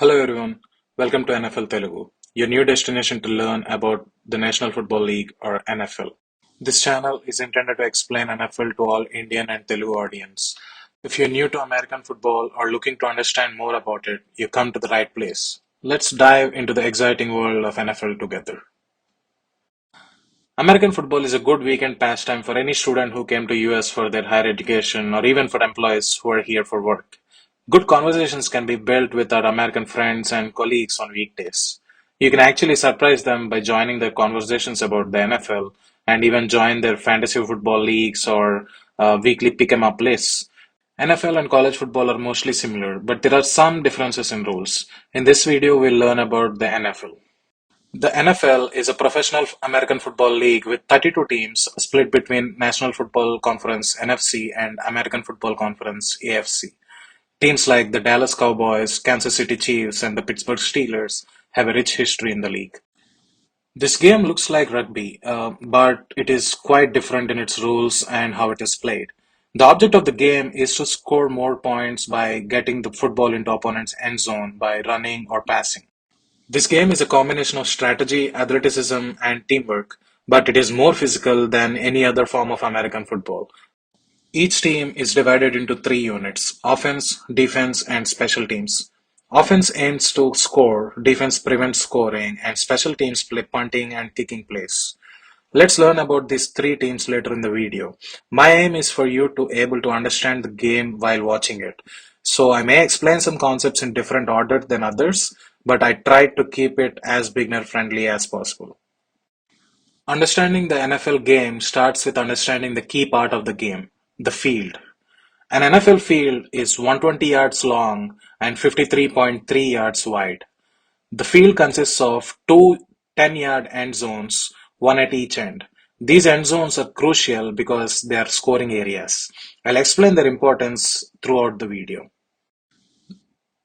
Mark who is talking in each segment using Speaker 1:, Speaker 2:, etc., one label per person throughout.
Speaker 1: Hello everyone, welcome to NFL Telugu, your new destination to learn about the National Football League or NFL. This channel is intended to explain NFL to all Indian and Telugu audience. If you're new to American football or looking to understand more about it, you come to the right place. Let's dive into the exciting world of NFL together. American football is a good weekend pastime for any student who came to US for their higher education or even for employees who are here for work. Good conversations can be built with our American friends and colleagues on weekdays. You can actually surprise them by joining their conversations about the NFL and even join their fantasy football leagues or weekly pick 'em up lists. NFL and college football are mostly similar, but there are some differences in rules. In this video, we'll learn about the NFL. The NFL is a professional American football league with 32 teams split between National Football Conference (NFC) and American Football Conference (AFC). Teams like the Dallas Cowboys, Kansas City Chiefs, and the Pittsburgh Steelers have a rich history in the league. This game looks like rugby, but it is quite different in its rules and how it is played. The object of the game is to score more points by getting the football into opponent's end zone by running or passing. This game is a combination of strategy, athleticism, and teamwork, but it is more physical than any other form of American football. Each team is divided into three units: offense, defense, and special teams. Offense aims to score, defense prevents scoring, and special teams play punting and kicking plays. Let's learn about these three teams later in the video. My aim is for you to able to understand the game while watching it. So I may explain some concepts in different order than others, but I try to keep it as beginner friendly as possible. Understanding the NFL game starts with understanding the key part of the game, the field. An NFL field is 120 yards long and 53.3 yards wide. The field consists of two 10-yard end zones, one at each end. These end zones are crucial because they are scoring areas. I'll explain their importance throughout the video.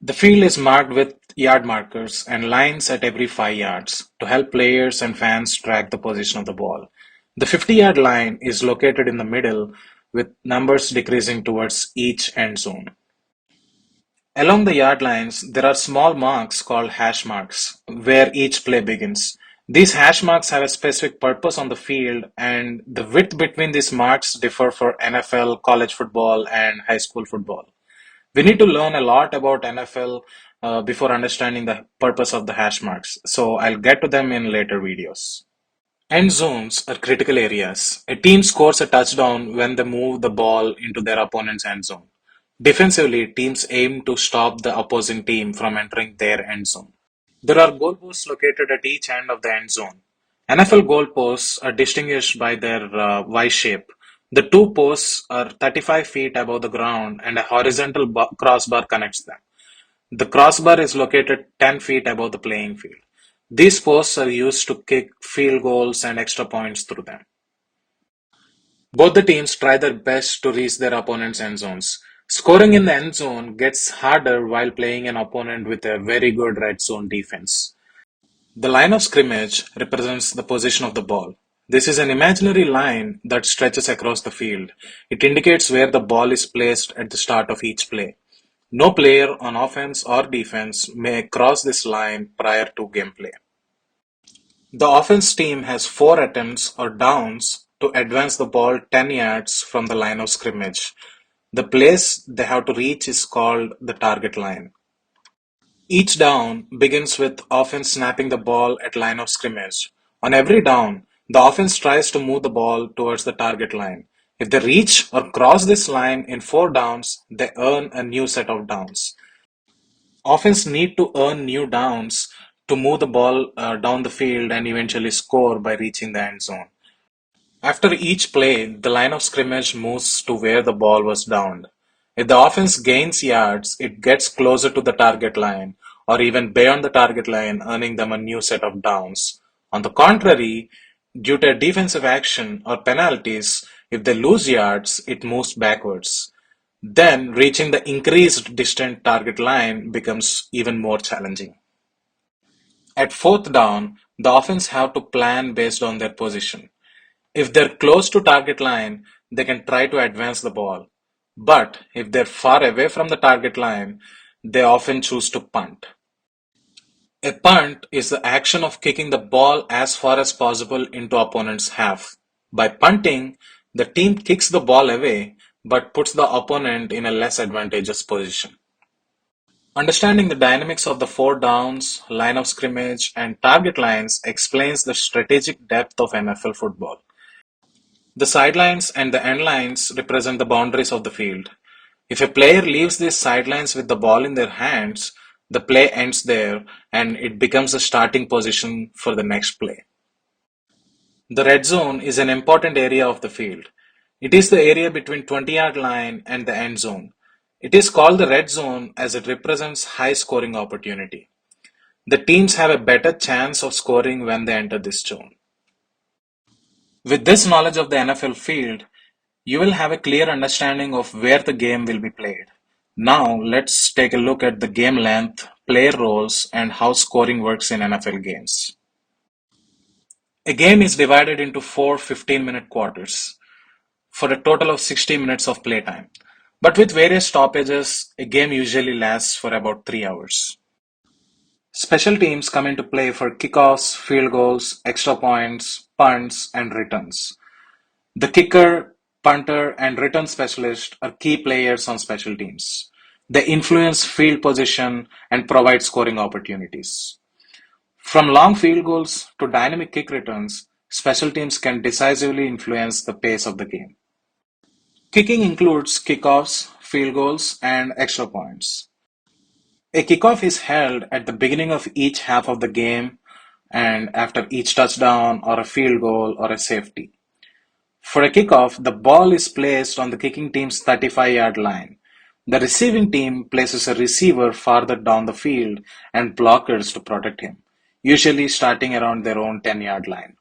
Speaker 1: The field is marked with yard markers and lines at every 5 yards to help players and fans track the position of the ball. The 50-yard line is located in the middle with numbers decreasing towards each end zone. Along the yard lines, there are small marks called hash marks where each play begins. These hash marks have a specific purpose on the field, and the width between these marks differ for NFL, college football, and high school football. We need to learn a lot about NFL before understanding the purpose of the hash marks, so I'll get to them in later videos. End zones are critical areas. A team scores a touchdown when they move the ball into their opponent's end zone. Defensively, teams aim to stop the opposing team from entering their end zone. There are goalposts located at each end of the end zone. NFL goalposts are distinguished by their Y shape. The two posts are 35 feet above the ground and a horizontal crossbar connects them. The crossbar is located 10 feet above the playing field. These posts are used to kick field goals and extra points through them. Both the teams try their best to reach their opponent's end zones. Scoring in the end zone gets harder while playing an opponent with a very good red zone defense. The line of scrimmage represents the position of the ball. This is an imaginary line that stretches across the field. It indicates where the ball is placed at the start of each play. No player on offense or defense may cross this line prior to gameplay. The offense team has 4 attempts or downs to advance the ball 10 yards from the line of scrimmage. The place they have to reach is called the target line. Each down begins with offense snapping the ball at line of scrimmage. On every down, the offense tries to move the ball towards the target line. If they reach or cross this line in 4 downs, they earn a new set of downs. Offense need to earn new downs to move the ball down the field and eventually score by reaching the end zone. After each play, the line of scrimmage moves to where the ball was downed. If the offense gains yards, it gets closer to the target line or even beyond the target line, earning them a new set of downs. On the contrary, due to a defensive action or penalties, if they lose yards, it moves backwards. Then reaching the increased distant target line becomes even more challenging. At fourth down, the offense have to plan based on their position. If they're close to target line, they can try to advance the ball. But if they're far away from the target line, they often choose to punt. A punt is the action of kicking the ball as far as possible into opponent's half. By punting, the team kicks the ball away but puts the opponent in a less advantageous position. Understanding the dynamics of the four downs, line of scrimmage, and target lines explains the strategic depth of NFL football. The sidelines and the end lines represent the boundaries of the field. If a player leaves these sidelines with the ball in their hands, the play ends there and it becomes a starting position for the next play. The red zone is an important area of the field. It is the area between 20-yard line and the end zone. It is called the red zone as it represents high scoring opportunity. The teams have a better chance of scoring when they enter this zone. With this knowledge of the NFL field, you will have a clear understanding of where the game will be played. Now, let's take a look at the game length, player roles, and how scoring works in NFL games. A game is divided into four 15-minute quarters for a total of 60 minutes of playtime. But with various stoppages, a game usually lasts for about 3 hours. Special teams come into play for kickoffs, field goals, extra points, punts, and returns. The kicker, punter, and return specialist are key players on special teams. They influence field position and provide scoring opportunities. From long field goals to dynamic kick returns, special teams can decisively influence the pace of the game. Kicking includes kickoffs, field goals, and extra points. A kickoff is held at the beginning of each half of the game and after each touchdown or a field goal or a safety. For a kickoff, the ball is placed on the kicking team's 35-yard line. The receiving team places a receiver farther down the field and blockers to protect him, usually starting around their own 10-yard line.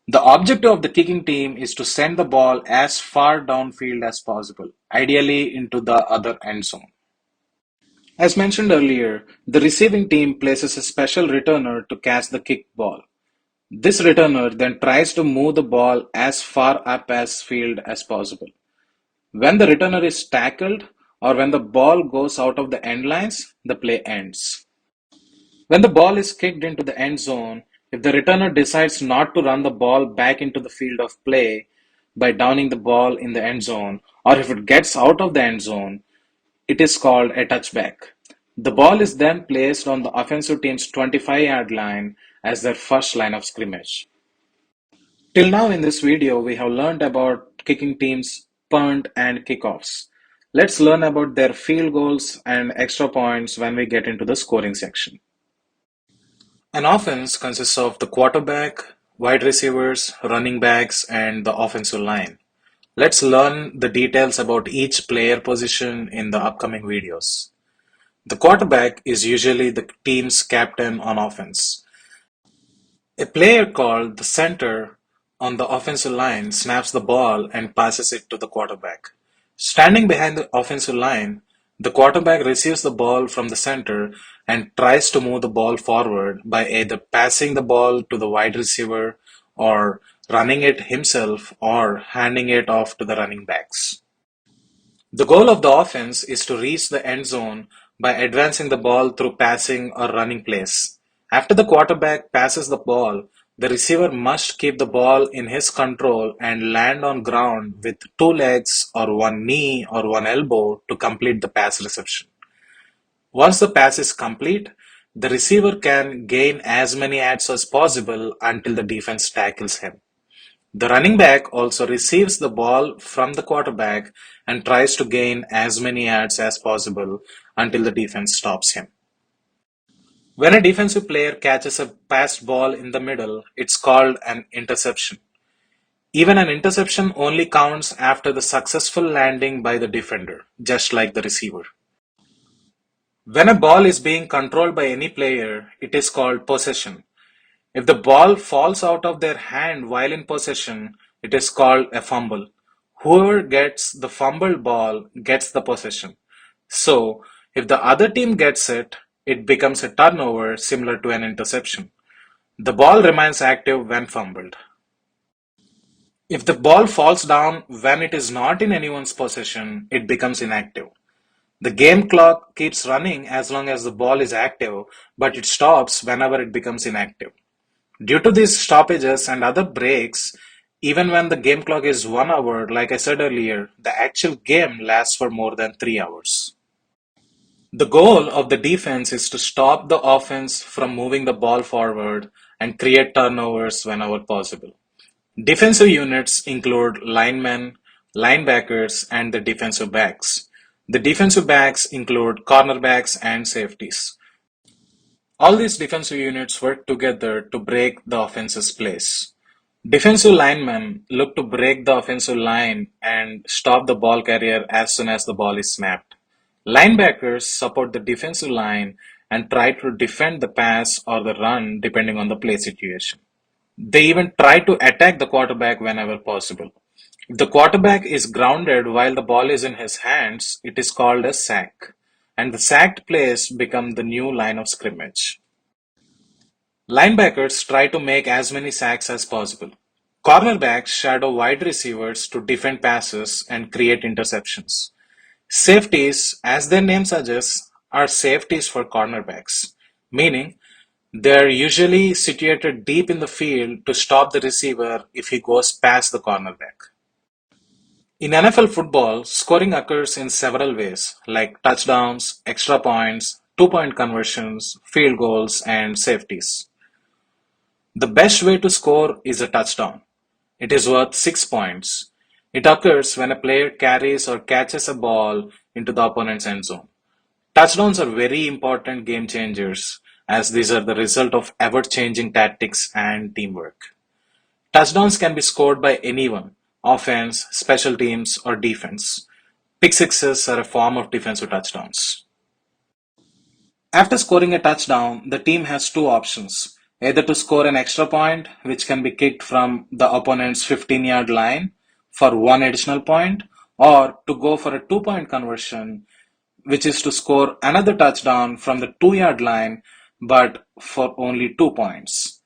Speaker 1: The objective of the kicking team is to send the ball as far downfield as possible, ideally into the other end zone. As mentioned earlier, the receiving team places a special returner to catch the kicked ball. This returner then tries to move the ball as far up as field as possible. When the returner is tackled or when the ball goes out of the end lines, the play ends. When the ball is kicked into the end zone, if the returner decides not to run the ball back into the field of play by downing the ball in the end zone, or if it gets out of the end zone, it is called a touchback. The ball is then placed on the offensive team's 25-yard line as their first line of scrimmage. Till now in this video, we have learned about kicking teams, punt, and kickoffs. Let's learn about their field goals and extra points when we get into the scoring section. An offense consists of the quarterback, wide receivers, running backs, and the offensive line. Let's learn the details about each player position in the upcoming videos. The quarterback is usually the team's captain on offense. A player called the center on the offensive line snaps the ball and passes it to the quarterback. Standing behind the offensive line, the quarterback receives the ball from the center and tries to move the ball forward by either passing the ball to the wide receiver or running it himself or handing it off to the running backs. The goal of the offense is to reach the end zone by advancing the ball through passing or running plays. After the quarterback passes the ball, the receiver must keep the ball in his control and land on ground with two legs or one knee or one elbow to complete the pass reception. Once the pass is complete, the receiver can gain as many yards as possible until the defense tackles him. The running back also receives the ball from the quarterback and tries to gain as many yards as possible until the defense stops him. When a defensive player catches a passed ball in the middle, it's called an interception. Even an interception only counts after the successful landing by the defender, just like the receiver. When a ball is being controlled by any player, it is called possession. If the ball falls out of their hand while in possession, it is called a fumble. Whoever gets the fumbled ball gets the possession. So, if the other team gets it, it becomes a turnover similar to an interception. The ball remains active when fumbled. If the ball falls down when it is not in anyone's possession, it becomes inactive. The game clock keeps running as long as the ball is active, but it stops whenever it becomes inactive. Due to these stoppages and other breaks, even when the game clock is 1 hour, like I said earlier, the actual game lasts for more than 3 hours. The goal of the defense is to stop the offense from moving the ball forward and create turnovers whenever possible. Defensive units include linemen, linebackers, and the defensive backs. The defensive backs include cornerbacks and safeties. All these defensive units work together to break the offense's plays. Defensive linemen look to break the offensive line and stop the ball carrier as soon as the ball is snapped. Linebackers support the defensive line and try to defend the pass or the run depending on the play situation. They even try to attack the quarterback whenever possible. If the quarterback is grounded while the ball is in his hands, it is called a sack, and the sacked plays become the new line of scrimmage. Linebackers try to make as many sacks as possible. Cornerbacks shadow wide receivers to defend passes and create interceptions. Safeties, as their name suggests, are safeties for cornerbacks, meaning they are usually situated deep in the field to stop the receiver if he goes past the cornerback. In NFL football, scoring occurs in several ways, like touchdowns, extra points, two-point conversions, field goals, and safeties. The best way to score is a touchdown. It is worth 6 points. It occurs when a player carries or catches a ball into the opponent's end zone. Touchdowns are very important game changers as these are the result of ever-changing tactics and teamwork. Touchdowns can be scored by anyone, offense, special teams, or defense. Pick sixes are a form of defensive touchdowns. After scoring a touchdown, the team has two options: either to score an extra point, which can be kicked from the opponent's 15-yard line for one additional point, or to go for a two-point conversion, which is to score another touchdown from the 2-yard line but for only 2 points.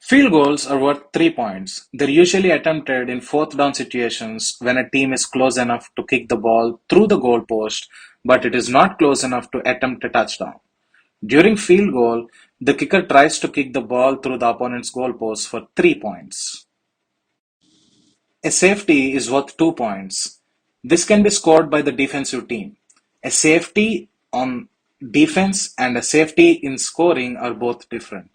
Speaker 1: Field goals are worth 3 points. They're usually attempted in fourth down situations when a team is close enough to kick the ball through the goalpost, but it is not close enough to attempt a touchdown. During field goal, the kicker tries to kick the ball through the opponent's goalpost for 3 points. A safety is worth 2 points. This can be scored by the defensive team. A safety on defense and a safety in scoring are both different.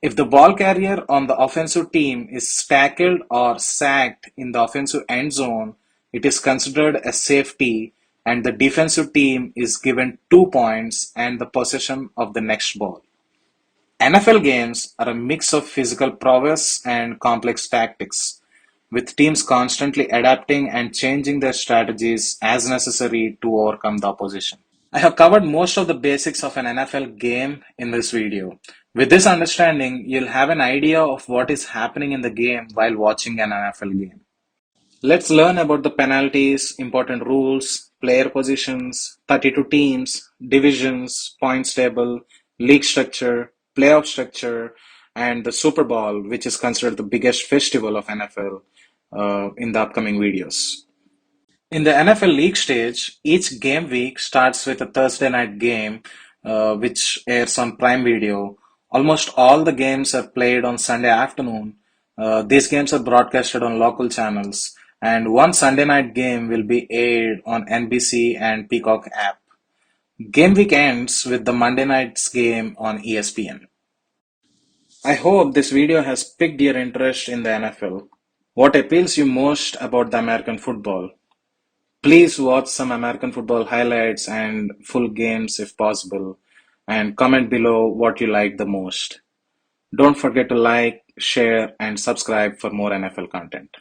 Speaker 1: If the ball carrier on the offensive team is tackled or sacked in the offensive end zone, it is considered a safety and the defensive team is given 2 points and the possession of the next ball. NFL games are a mix of physical prowess and complex tactics, with teams constantly adapting and changing their strategies as necessary to overcome the opposition. I have covered most of the basics of an NFL game in this video. With this understanding, you'll have an idea of what is happening in the game while watching an NFL game. Let's learn about the penalties, important rules, player positions, 32 teams, divisions, points table, league structure, playoff structure, and the Super Bowl, which is considered the biggest festival of NFL, in the upcoming videos. In the NFL league stage, each game week starts with a Thursday night game, which airs on Prime Video. Almost all the games are played on Sunday afternoon. These games are broadcasted on local channels, and one Sunday night game will be aired on NBC and Peacock app. Game week ends with the Monday night's game on ESPN. I hope this video has piqued your interest in the NFL. What appeals you most about the American football? Please watch some American football highlights and full games if possible, and comment below what you like the most. Don't forget to like, share, and subscribe for more NFL content.